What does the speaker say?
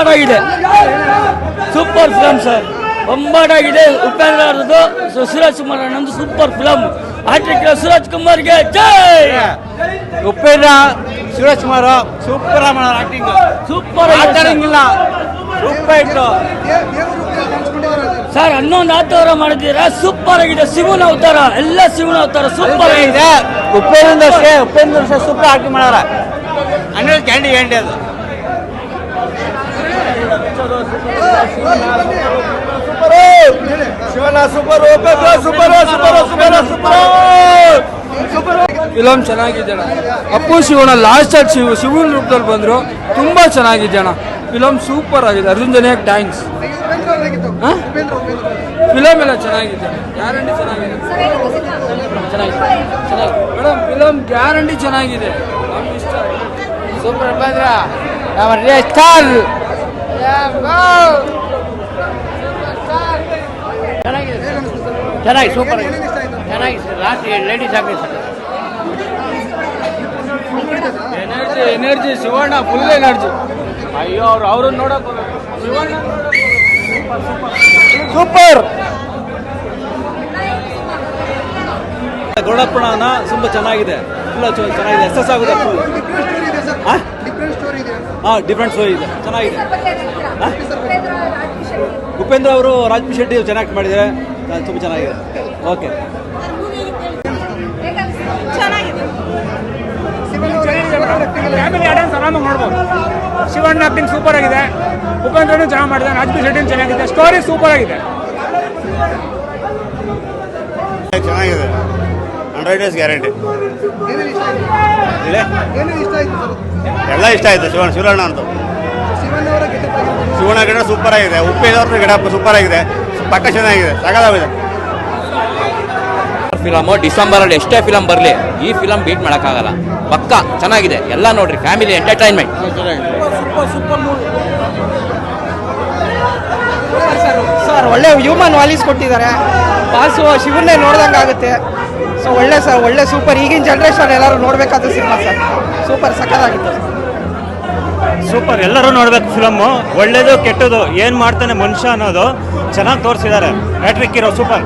Super ಆಗಿದೆ, super film sir, ಬೊಂಬಾಟಾಗಿದೆ. ಉಪೇಂದ್ರ ಅವರದ್ದು, ಸುರಾಜ್ ಕುಮಾರ್ ಅಣ್ಣಂದು ಸೂಪರ್ ಫಿಲಮ್. ಆರ್ಟಿಕ್ ಸುರಾಜ್ ಕುಮಾರ್ಗೆ ಜೈ. Upendra Suresh Kumar super acting, super ಮಾತಾಡಂಗಿಲ್ಲ, ಸೂಪರ್ ಇತ್ತು ಸರ್. 11 ಅವತಾರ ಮಾಡಿದ್ದೀರಾ, ಸೂಪರ್ ಆಗಿದೆ. ಶಿವನ ಅವತಾರ ಎಲ್ಲ ಶಿವನ ಅವತಾರ ಸೂಪರ್ ಆಗಿದೆ. ಉಪೇಂದ್ರ ಸೂಪರ್ ಆಕ್ಟಿಂಗ್ ಮಾಡಾರ. ಅನ್ನೋದು ಕ್ಯಾಂಡಿ ಅದು ಶಿವನ super, Upendra super super super super. Film ಚೆನ್ನಾಗಿದೆ ಅಣ್ಣ. ಅಪ್ಪು ಶಿವಣ್ಣ ಲಾಸ್ಟ್ ಆಗಿ ಶಿವನ ರೂಪದಲ್ಲಿ ಬಂದ್ರು, ತುಂಬಾ ಚೆನ್ನಾಗಿದೆ ಅಣ್ಣ. ಫಿಲಮ್ ಸೂಪರ್ ಆಗಿದೆ. ಅರ್ಜುನ್ ಜನ್ಯಾಕ್ ಥ್ಯಾಂಕ್ಸ್. ಫಿಲಮ್ ಎಲ್ಲ ಚೆನ್ನಾಗಿದೆ, ಗ್ಯಾರಂಟಿ ಚೆನ್ನಾಗಿದೆ ಮೇಡಮ್. ಫಿಲಮ್ ಗ್ಯಾರಂಟಿ ಚೆನ್ನಾಗಿದೆ, ನಮ್ಗೆ ಇಷ್ಟ. Super Upendra star. ಚೆನ್ನಾಗಿ ಸೂಪರ್ ಆಗಿದೆ, ಚೆನ್ನಾಗಿದೆ. ಲಾಸ್ಟ್ ಲೇಡೀಸ್ ಆಗಿದೆ sir. Energy Shivanna full energy. ಅಯ್ಯೋ ಅವ್ರನ್ನ ನೋಡಕ್ ಸೂಪರ್. ಗೌಡಪ್ಪನ ತುಂಬ ಚೆನ್ನಾಗಿದೆ, ಫುಲ್ ಚೆನ್ನಾಗಿದೆ. ಎಸ್ ಆಗುತ್ತೆ ಫುಲ್. ಡಿಫ್ರೆಂಟ್ ಸ್ಟೋರಿ ಇದೆ, ಚೆನ್ನಾಗಿದೆ. ಉಪೇಂದ್ರ ಅವರು ರಾಜ್ಪಿ ಶೆಟ್ಟಿ ಚೆನ್ನಾಗಿ ಮಾಡಿದ್ದಾರೆ, ತುಂಬ ಚೆನ್ನಾಗಿದೆ. ಓಕೆ, ಫ್ಯಾಮಿಲಿ ಆಡಿಯನ್ಸ್ ಆರಾಮಾಗಿ ನೋಡ್ಬೋದು. ಶಿವಣ್ಣ ಆಕ್ಟಿಂಗ್ ಸೂಪರ್ ಆಗಿದೆ, ಉಪೇಂದ್ರ ಚೆನ್ನಾಗಿ ಮಾಡಿದೆ, ರಾಜ್ಪಿ ಶೆಟ್ಟಿ ಚೆನ್ನಾಗಿದೆ, ಸ್ಟೋರಿ ಸೂಪರ್ ಆಗಿದೆ. ಚೆನ್ನಾಗಿದೆ, 100 ಡೇಸ್ ಗ್ಯಾರಂಟಿ. ಎಲ್ಲ ಇಷ್ಟ ಆಯಿತು. ಶಿವಣ್ಣ ಅಂತ ಶಿವಣ್ಣ ಗಿಡ ಸೂಪರ್ ಆಗಿದೆ, ಉಪೇಂದ್ರ ಅವ್ರ ಗಿಡ ಸೂಪರ್ ಆಗಿದೆ, ಪಕ್ಕ ಚೆನ್ನಾಗಿದೆ, ಸಗದಾಗಿದೆ. ಫಿಲಮು ಡಿಸೆಂಬರಲ್ಲಿ ಎಷ್ಟೇ ಫಿಲಮ್ ಬರಲಿ ಈ ಫಿಲಮ್ ಬೀಟ್ ಮಾಡೋಕ್ಕಾಗಲ್ಲ. ಪಕ್ಕ ಚೆನ್ನಾಗಿದೆ, ಎಲ್ಲ ನೋಡ್ರಿ, ಫ್ಯಾಮಿಲಿ ಎಂಟರ್ಟೈನ್ಮೆಂಟ್. ಸರ್ ಒಳ್ಳೆ ಹ್ಯೂಮನ್ ವಾಲ್ಯೂಸ್ ಕೊಟ್ಟಿದ್ದಾರೆ. ಬಾಸು ಶಿವನ್ನೇ ನೋಡ್ದಂಗೆ ಆಗುತ್ತೆ. ಸೊ ಒಳ್ಳೆ ಸರ್, ಒಳ್ಳೆ ಸೂಪರ್. ಈಗಿನ ಜನ್ರೇಷನ್ ಎಲ್ಲರೂ ನೋಡಬೇಕಾದ ಸಿನಿಮಾ ಸರ್. ಸೂಪರ್ ಸಕ್ಕತ್ತಾಗಿತ್ತು. ಸೂಪರ್, ಎಲ್ಲರೂ ನೋಡ್ಬೇಕು ಫಿಲಮ್ಮು. ಒಳ್ಳೇದು ಕೆಟ್ಟದು ಏನು ಮಾಡ್ತಾನೆ ಮನುಷ್ಯ ಅನ್ನೋದು ಚೆನ್ನಾಗಿ ತೋರಿಸಿದ್ದಾರೆ. Hat trick hero super.